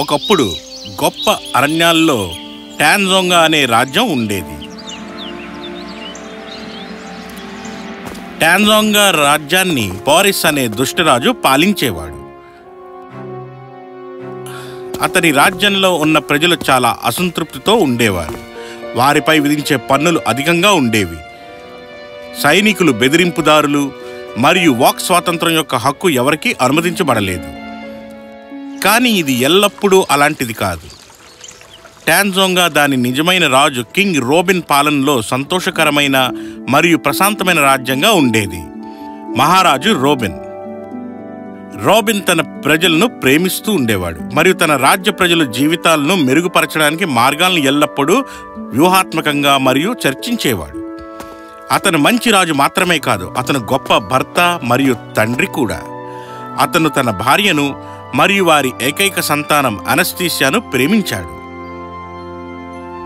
ఒకప్పుడు గొప్ప అరణ్యాల్లో టాంజోంగా అనే రాజ్యం ఉండేది. టాంజోంగా రాజ్యాన్ని బోరిస్ అనే దుష్టరాజు పాలించేవాడు. అతని రాజ్యంలో ఉన్న ప్రజలు చాలా అసంతృప్తితో ఉండేవారు. వారిపై విధించే పన్నులు అధికంగా ఉండేవి. సైనికులు, బెదిరింపుదారులు మరియు వాక్ స్వాతంత్రం యొక్క హక్కు ఎవరికీ అనుమతించబడలేదు. కానీ ఇది ఎల్లప్పుడూ అలాంటిది కాదు. టాంజోంగా దాని నిజమైన రాజు కింగ్ రోబిన్ పాలనలో సంతోషకరమైన మరియు ప్రశాంతమైన రాజ్యంగా ఉండేది. మహారాజు రోబిన్ తన ప్రజలను ప్రేమిస్తూ ఉండేవాడు మరియు తన రాజ్య ప్రజల జీవితాలను మెరుగుపరచడానికి మార్గాలను ఎల్లప్పుడూ వ్యూహాత్మకంగా మరియు చర్చించేవాడు. అతను మంచి రాజు మాత్రమే కాదు, అతను గొప్ప భర్త మరియు తండ్రి కూడా. అతను తన భార్యను మరియు వారి ఏకైక సంతానం అనస్థీసియాను ప్రేమించాడు.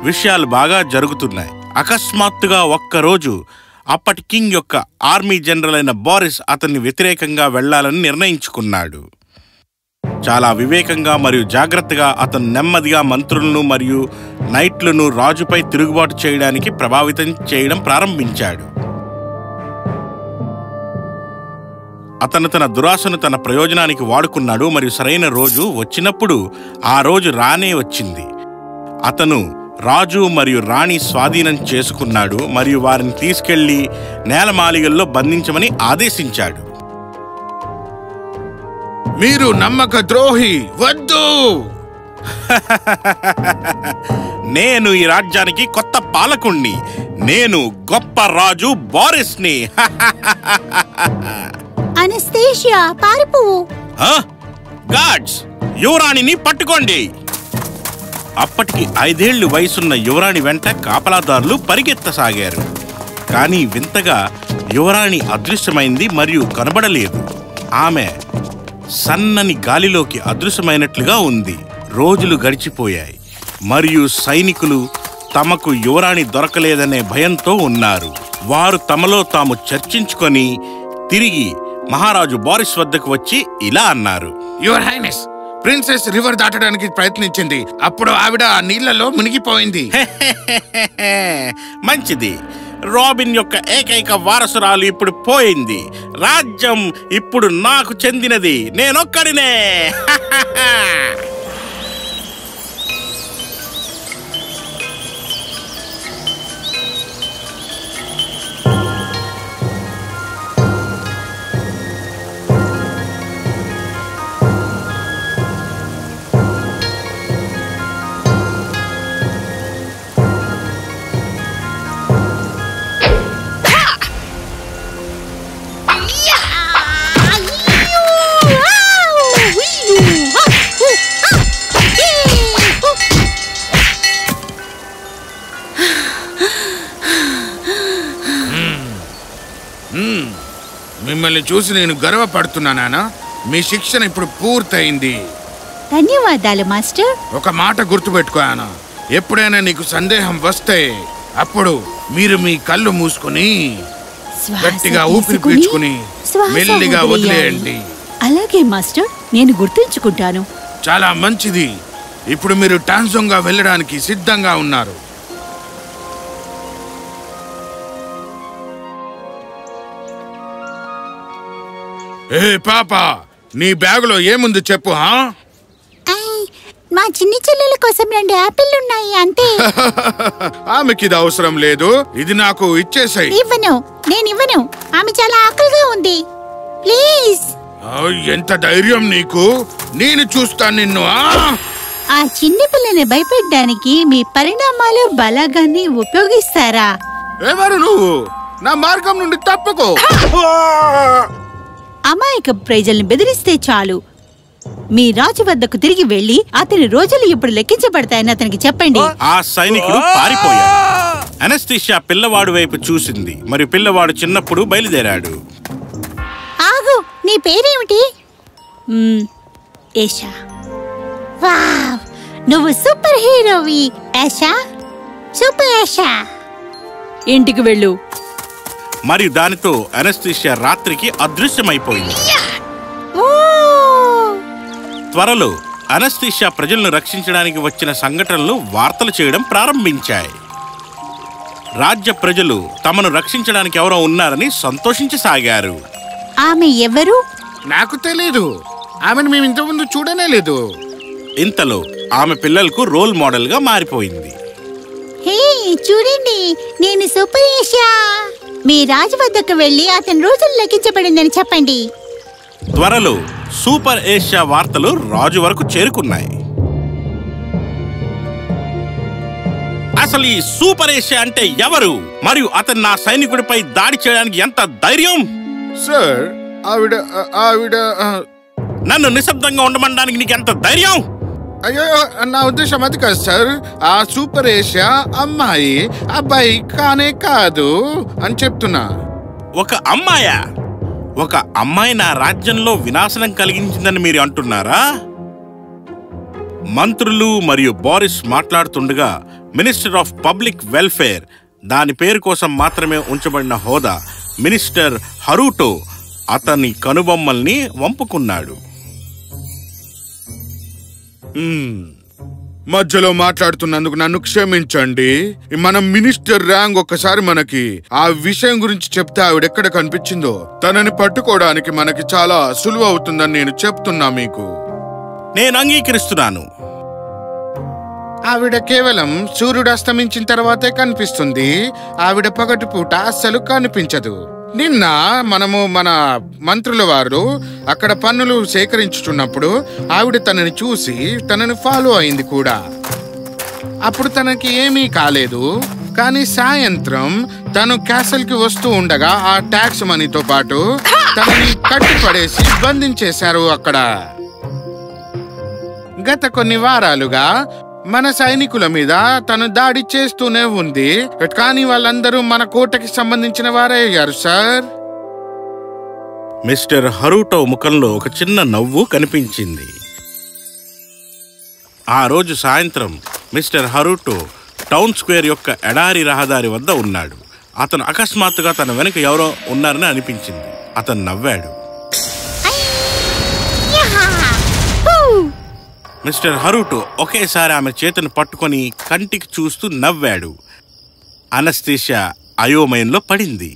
విషయాలు బాగా జరుగుతున్నాయి. అకస్మాత్తుగా ఒక్కరోజు అప్పటి కింగ్ యొక్క ఆర్మీ జనరల్ అయిన బోరిస్ అతన్ని వ్యతిరేకంగా వెళ్లాలని నిర్ణయించుకున్నాడు. చాలా వివేకంగా మరియు జాగ్రత్తగా అతను నెమ్మదిగా మంత్రులను మరియు నైట్లను రాజుపై తిరుగుబాటు చేయడానికి ప్రభావితం చేయడం ప్రారంభించాడు. అతను తన దురాశను తన ప్రయోజనానికి వాడుకున్నాడు మరియు సరైన రోజు వచ్చినప్పుడు ఆ రోజు రానే వచ్చింది. అతను రాజు మరియు రాణి స్వాధీనం చేసుకున్నాడు మరియు వారిని తీసుకెళ్లి నేలమాళిగల్లో బంధించమని ఆదేశించాడు. మీరు నమ్మక ద్రోహి, వద్దు! నేను ఈ రాజ్యానికి కొత్త పాలకుణ్ణి. నేను గొప్ప రాజు బోరిస్ని. అనస్థీషియా, పారిపో! గార్డ్స్, యువరాణిని పట్టుకోండి! అప్పటికి 5 ఏళ్లు వయసున్న యువరాణి వెంట కాపలాదారులు పరిగెత్తసాగారు. కానీ వింతగా యువరాణి అదృశ్యమైంది మరియు కనబడలేదు. ఆమె సన్నని గాలిలోకి అదృశ్యమైనట్లుగా ఉంది. రోజులు గడిచిపోయాయి మరియు సైనికులు తమకు యువరాణి దొరకలేదనే భయంతో ఉన్నారు. వారు తమలో తాము చర్చించుకొని తిరిగి మహారాజు బోరిస్ వద్దకు వచ్చి ఇలా అన్నారు: యువర్ హైనెస్, ప్రిన్సెస్ రివర్ దాటడానికి ప్రయత్నించింది. అప్పుడు ఆవిడ నీళ్లలో మునిగిపోయింది. మంచిది. రాబిన్ యొక్క ఏకైక వారసురాలు ఇప్పుడు పోయింది. రాజ్యం ఇప్పుడు నాకు చెందినది. నేనొక్కడినే. మిమ్మల్ని చూసి నేను గర్వపడుతున్నానా? మీ శిక్షణ ఇప్పుడు పూర్తయింది. ధన్యవాదాలు మాస్టర్. ఒక మాట గుర్తుపెట్టుకోనా, ఎప్పుడైనా నీకు సందేహం వస్తే అప్పుడు మీరు మీ కళ్ళు మూసుకుని గట్టిగా ఊపిరి పీల్చుకుని మెల్లిగా వదిలేయండి. అలాగే మాస్టర్, నేను గుర్తుంచుకుంటాను. చాలా మంచిది. ఇప్పుడు మీరు టాంజోంగా వెళ్ళడానికి సిద్ధంగా ఉన్నారు. ఏ పాప, నీ బ్యాగులో ఏముంది చెప్పు. మా చిన్ని చెల్లెల కోసం 2 యాపిల్లు ఉన్నాయి అంతే. ఆమెకి ఇది అవసరం లేదు. ఇది నాకు ఇచ్చేసాయి. నేనివ్వను. ఆమె చాలా ఆకలిగా ఉంది. ప్లీజ్. ఎంత ధైర్యం నీకు! నేను చూస్తాను నిన్ను. ఆ చిన్ని పిల్లని భయపెట్టడానికి మీ పరిణామాలు బలగాన్ని ఉపయోగిస్తారా? ఎవరు నువ్వు? నా మార్గం నుండి తప్పుకో. అమాయక ప్రజల్ని బెదిరిస్తే చాలు. మీ రాజు వద్దకు తిరిగి వెళ్లి అతని రోజులు ఇప్పుడు లెక్కించబడతాయని అతనికి చెప్పండి. ఆ సైనికుడు పారిపోయాడు. అనస్థీషియా పిల్లవాడు వైపు చూసింది మరియు పిల్లవాడు చిన్నప్పుడు బయలుదేరాడు. ఆగు, నీ పేరేమిటి? ఏషా. వావ్, నువ్వు సూపర్ హీరోవి ఏషా. సూపర్ ఏషా. ఇంటికి వెళ్ళు. మరియు దానితో అనస్థీషియా రాత్రికి అదృశ్యమైపోయింది. త్వరలో అనస్థీషియా ప్రజలను రక్షించడానికి వచ్చిన సంఘటనలు వార్తలు చేయడం ప్రారంభించాయి. రాజ్య ప్రజలు తమను రక్షించడానికి ఎవరో ఉన్నారని సంతోషించసాగారు. ఆమె ఎవరు? నాకు తెలీదు. ఆమెను మేము ఇంతకుముందు చూడనే లేదు. ఇంతలో ఆమె పిల్లలకు రోల్ మోడల్ గా మారిపోయింది. హే చూడండి, నేను సూపర్ ఏషియా. మీ రాజు వద్దకు వెళ్ళి అతని రోజులు లెక్కించబడిందని చెప్పండి. త్వరలో సూపర్ ఏషియా వార్తలు రాజు వరకు చేరుకున్నాయి. అసలు ఈ సూపర్ ఏషియా అంటే ఎవరు, మరియు అతను నా సైనికుడిపై దాడి చేయడానికి ఎంత ధైర్యం? సార్, ఆవిడ నన్ను నిశ్శబ్దంగా ఉండమనడానికి నీకు ఎంత ధైర్యం? అయ్యో, నా ఉద్దేశం అది కాదు సార్. ఆ సూపర్ ఏషియా అమ్మాయి అబ్బాయి కానే కాదు అని చెప్తున్నా. ఒక అమ్మాయా? ఒక అమ్మాయి నా రాజ్యంలో వినాశనం కలిగించిందని మీరు అంటున్నారా? మంత్రులు మరియు బోరిస్ మాట్లాడుతుండగా మినిస్టర్ ఆఫ్ పబ్లిక్ వెల్ఫేర్, దాని పేరు కోసం మాత్రమే ఉంచబడిన హోదా మినిస్టర్ హరూటో, అతని కనుబొమ్మల్ని వంపుకున్నాడు. మధ్యలో మాట్లాడుతున్నందుకు నన్ను క్షమించండి. మనం మినిస్టర్ ర్యాంక్ ఒక్కసారి మనకి ఆ విషయం గురించి చెప్తే ఆవిడెక్కడ కనిపించిందో తనని పట్టుకోవడానికి మనకి చాలా సులువు అవుతుందని నేను చెప్తున్నా మీకు. నేను అంగీకరిస్తున్నాను. ఆవిడ కేవలం సూర్యుడు అస్తమించిన తర్వాతే కనిపిస్తుంది. ఆవిడ పగటి పూట అస్సలు కనిపించదు. నిన్న మనము మన మంత్రుల వారు అక్కడ పన్నులు సేకరించుతున్నప్పుడు ఆవిడ తనని చూసి తనని ఫాలో అయింది కూడా. అప్పుడు తనకి ఏమీ కాలేదు. కానీ సాయంత్రం తను క్యాసల్ కి వస్తూ ఉండగా ఆ ట్యాక్స్ మనీతో పాటు తనని కట్టిపడేసి బంధించేశారు అక్కడ. గత కొన్ని వారాలుగా మన సైనికుల మీద తను దాడి చేస్తూనే ఉంది. కానీ వాళ్ళందరూ మన కోటకి సంబంధించిన వారే అయ్యారు సార్. మిస్టర్ హరూటో ముఖంలో ఒక చిన్న నవ్వు కనిపించింది. ఆ రోజు సాయంత్రం మిస్టర్ హరూటో టౌన్ స్క్వేర్ యొక్క ఎడారి రహదారి వద్ద ఉన్నాడు. అతను అకస్మాత్తుగా తన వెనుక ఎవరో ఉన్నారని అనిపించింది. అతను నవ్వాడు. మిస్టర్ హరూటో ఒకేసారి ఆమె చేతిని పట్టుకొని కంటికి చూస్తూ నవ్వాడు. అనస్థీషియా అయోమయంలో పడింది.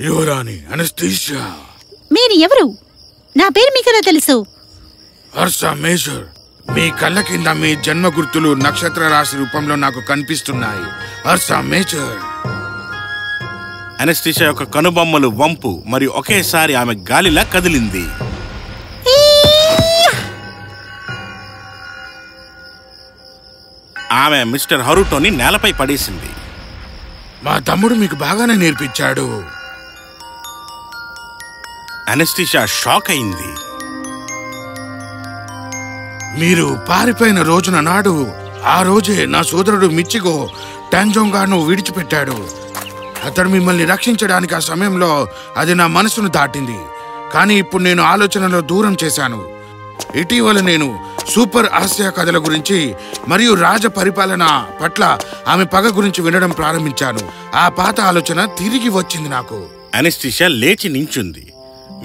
యువరాణి అనస్థీషియా, మీరు ఎవరు? నా పేరు మీకెలా తెలుసు? హర్షా మేజర్, మీ కళ్ళ కింద మీ జన్మ గుర్తులు నక్షత్ర రాశి రూపంలో నాకు కనిపిస్తున్నాయి. హర్షా మేజర్. అనస్థీషియా యొక్క కనుబొమ్మలు వంపు మరియు ఒకేసారి ఆమె గాలిలా కదిలింది. ఆమె మిస్టర్ హరూటోని నేలపై పడేసింది. మా తమ్ముడు మీకు బాగానే నేర్పించాడు. అనస్థీషియా షాక్ అయింది. మీరు పారిపోయిన రోజున నాడు ఆ రోజే నా సోదరుడు మిచ్చిగో టాంజోంగాను విడిచిపెట్టాడు. అతడు మిమ్మల్ని రక్షించడానికి ఆ సమయంలో అది నా మనసును దాటింది. కానీ ఇప్పుడు నేను ఆలోచనలో దూరం చేశాను. ఇటీవల నేను సూపర్ ఆసియా కథల గురించి మరియు రాజ పరిపాలన పట్ల ఆమె పగ గురించి వినడం ప్రారంభించాను. ఆ పాత ఆలోచన తిరిగి వచ్చింది నాకు. అనస్థీషియా లేచి నించుంది.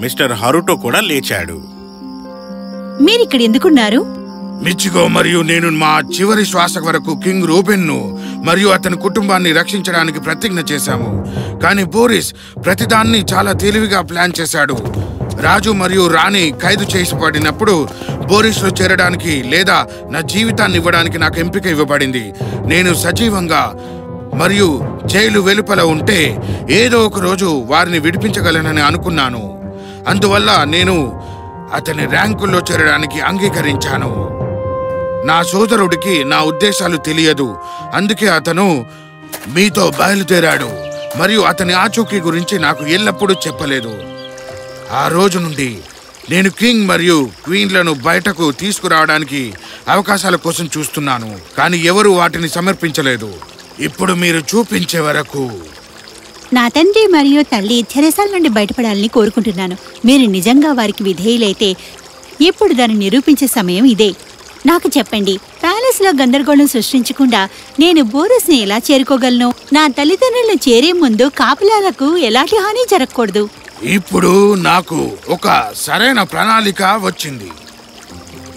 మిస్టర్ హరూటో కూడా లేచాడు. మీరిక్కడ ఎందుకున్నారు? మిచ్చిగో మరియు నేను మా చివరి శ్వాస వరకు కింగ్ రూబెన్ను మరియు అతని కుటుంబాన్ని రక్షించడానికి ప్రతిజ్ఞ చేశాము. కానీ బోరిస్ ప్రతిదాన్ని చాలా తెలివిగా ప్లాన్ చేశాడు. రాజు మరియు రాణి ఖైదు చేయబడినప్పుడు బోరిస్లో చేరడానికి లేదా నా జీవితాన్ని ఇవ్వడానికి నాకు ఎంపిక ఇవ్వబడింది. నేను సజీవంగా మరియు జైలు వెలుపల ఉంటే ఏదో ఒక రోజు వారిని విడిపించగలనని అనుకున్నాను. అందువల్ల నేను అతని ర్యాంకుల్లో చేరడానికి అంగీకరించాను. నా సోదరుడికి నా ఉద్దేశాలు తెలియదు. అందుకే అతను మీతో బయలుదేరాడు మరియు అతని ఆచూకీ గురించి నాకు ఎల్లప్పుడూ చెప్పలేదు. ఆ రోజు నుండి నేను కింగ్ మరియు క్వీన్లను బయటకు తీసుకురావడానికి అవకాశాల కోసం చూస్తున్నాను. కానీ ఎవరు వాటిని సమర్పించలేదు. ఇప్పుడు మీరు చూపించే వరకు. నా తండ్రి మరియు తల్లి చెరసాల నుండి బయటపడాలని కోరుకుంటున్నాను. మీరు నిజంగా వారికి విధేయులైతే ఇప్పుడు దాన్ని నిరూపించే సమయం ఇదే. నాకు చెప్పండి, ప్యాలెస్ లో గందరగోళం సృష్టించకుండా నేను బోరస్ని ఎలా చేరుకోగలను? నా తల్లిదండ్రులను చేరే ముందు కాపలాలకు ఎలాంటి హాని జరగకూడదు. ఇప్పుడు నాకు ఒక సరైన ప్రణాళిక వచ్చింది.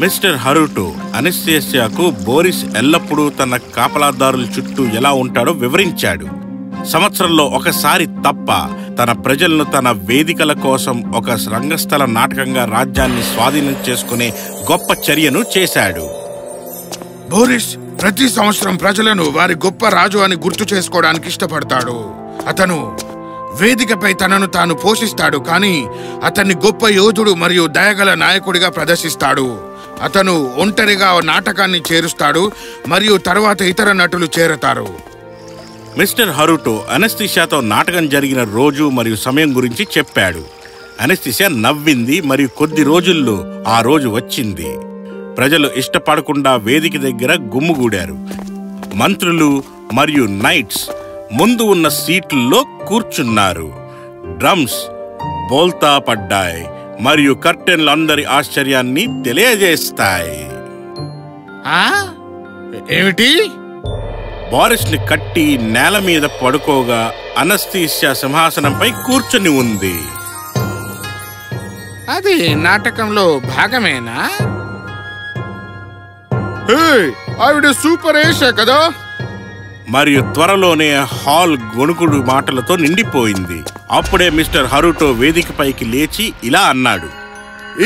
మిస్టర్ హరుటో అనస్థీసియాకు బోరిస్ ఎల్లప్పుడూ తన కాపలాదారుల చుట్టూ ఎలా ఉంటాడో వివరించాడు. సంవత్సరంలో ఒకసారి తప్ప తన ప్రజలను తన వేదికల కోసం ఒక రంగస్థల నాటకంగా రాజ్యాన్ని స్వాధీనం చేసుకునే గొప్ప చర్యను చేశాడు. బోరిస్ ప్రతి సంవత్సరం ప్రజలను వారి గొప్ప రాజు అని గుర్తు చేసుకోవడానికి ఇష్టపడతాడు. అతను వేదికపై తనను తాను పోషిస్తాడు, కానీ అతన్ని గొప్ప యోధుడు మరియు దయగల నాయకుడిగా ప్రదర్శిస్తాడు. అతను ఒంటరిగా నాటకాన్ని చేరుస్తాడు మరియు తర్వాత ఇతర నటులు చేరతారు. మిస్టర్ హరుటో అనస్థీసియాతో నాటకం జరిగిన రోజు మరియు సమయం గురించి చెప్పాడు. అనస్థీసియా నవ్వింది మరియు కొద్ది రోజుల్లో ఆ రోజు వచ్చింది. ప్రజలు ఇష్టపడకుండా వేదిక దగ్గర గుమ్ముగూడారు. మంత్రులు మరియు నైట్స్ ముందు ఉన్న సీట్లలో కూర్చున్నారు. డ్రమ్స్ బోల్తా పడ్డాయి మరియు కర్టెన్లు అందరి ఆశ్చర్యాన్ని తెలియజేస్తాయి. ఏమిటి? బోరిస్ ని కట్టి నేల మీద పడుకోగా అనస్థీసియా సింహాసనంపై కూర్చుని ఉంది. అది నాటకంలో భాగమేనా? ఆవిడ సూపర్ ఏషా కదా. మరియు త్వరలోనే హాల్ గొణుకుడు మాటలతో నిండిపోయింది. అప్పుడే మిస్టర్ హరుటో వేదికపైకి లేచి ఇలా అన్నాడు,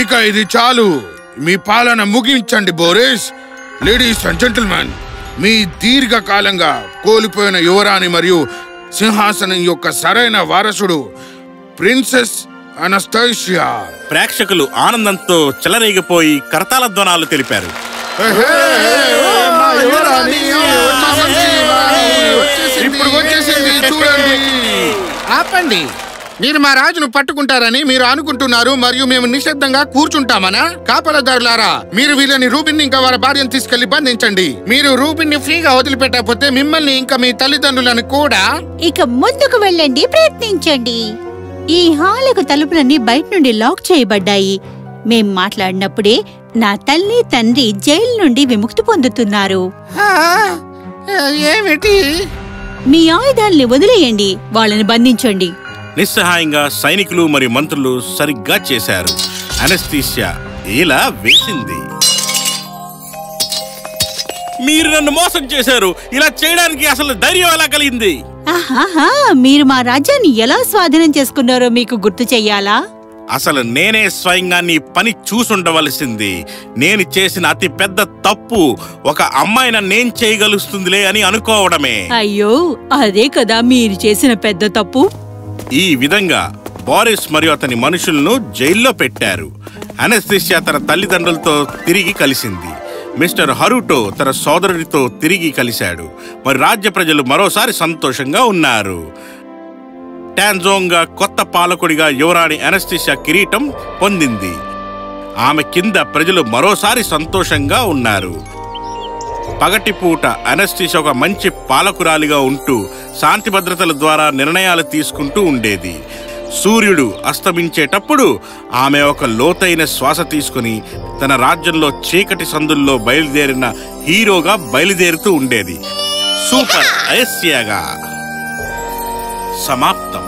ఇక ఇది చాలు, మీ పాలన ముగించండి బోరిస్. లేడీస్ అండ్ జెంటిల్మెన్, మీ దీర్ఘకాలంగా కోల్పోయిన యువరాణి మరియు సింహాసనం యొక్క సరైన వారసుడు ప్రిన్సెస్ అనస్థీసియా. ప్రేక్షకులు ఆనందంతో చెలరేగిపోయి కరతాళ ధ్వనాలు తెలిపారు. ఇప్పుడు వచ్చేసింది, చూడండి. ఆపండి, మీరు మా రాజును పట్టుకుంటారని మీరు అనుకుంటున్నారు మరియు మేము నిశ్శబ్దంగా కూర్చుంటామనా? కాపలదారులారా, మీరు వీళ్ళని రూబిన్ ఇంకా వారి భార్యను తీసుకెళ్లి బంధించండి. మీరు రూబిన్ ని ఫ్రీగా వదిలిపెట్టకపోతే మిమ్మల్ని ఇంకా మీ తల్లిదండ్రులను కూడా. ఇక ముందుకు వెళ్ళండి, ప్రయత్నించండి. ఈ హాలుకు తలుపులన్నీ బయట నుండి లాక్ చేయబడ్డాయి. మేం మాట్లాడినప్పుడే నా తల్లి తండ్రి జైలు నుండి విముక్తి పొందుతున్నారు. ఏమిటి? మీ ఆయుధాల్ని వదిలేయండి, వాళ్ళని బంధించండి. నిస్సహాయంగా సైనికులు మరియు మంత్రులు సరిగ్గా చేశారు. అనస్థీసియా ఇలా వేసింది, మీరు నన్ను మోసం చేశారు. ఇలా చేయడానికి అసలు ధైర్యం ఎలా కలిగింది? ఆహాహా, మీరు మా రాజ్యాన్ని ఎలా స్వాధీనం చేసుకున్నారో మీకు గుర్తు చెయ్యాలా? అసలు నేనే స్వయంగా నీ పని చూసుండవలసింది. నేను చేసిన అతి పెద్ద తప్పు ఒక అమ్మాయిని నేను చేయగలుగుతుందిలే అని అనుకోవడమే. అయ్యో, అదే కదా మీరు చేసిన పెద్ద తప్పు. ఈ విధంగా బోరిస్ మరియు అతని మనుషులను జైల్లో పెట్టారు. అనస్థీసియా తన తల్లిదండ్రులతో తిరిగి కలిసింది. మిస్టర్ హరుటో తన సోదరుడితో తిరిగి కలిశాడు. మరి రాజ్య ప్రజలు మరోసారి సంతోషంగా ఉన్నారు. టాంజోంగా కొత్త పాలకుడిగా యువరాణి అనస్థీసియా కిరీటం పొందింది. ఆమె కింద ప్రజలు మరోసారి సంతోషంగా ఉన్నారు. పగటిపూట అనస్థీసియా ఒక మంచి పాలకురాలిగా ఉంటూ శాంతి భద్రతల ద్వారా నిర్ణయాలు తీసుకుంటూ ఉండేది. సూర్యుడు అస్తమించేటప్పుడు ఆమె ఒక లోతైన శ్వాస తీసుకుని తన రాజ్యంలో చీకటి సందుల్లో బయలుదేరిన హీరోగా బయలుదేరుతూ ఉండేది. సూపర్ ఐసియాగా సమాప్తం.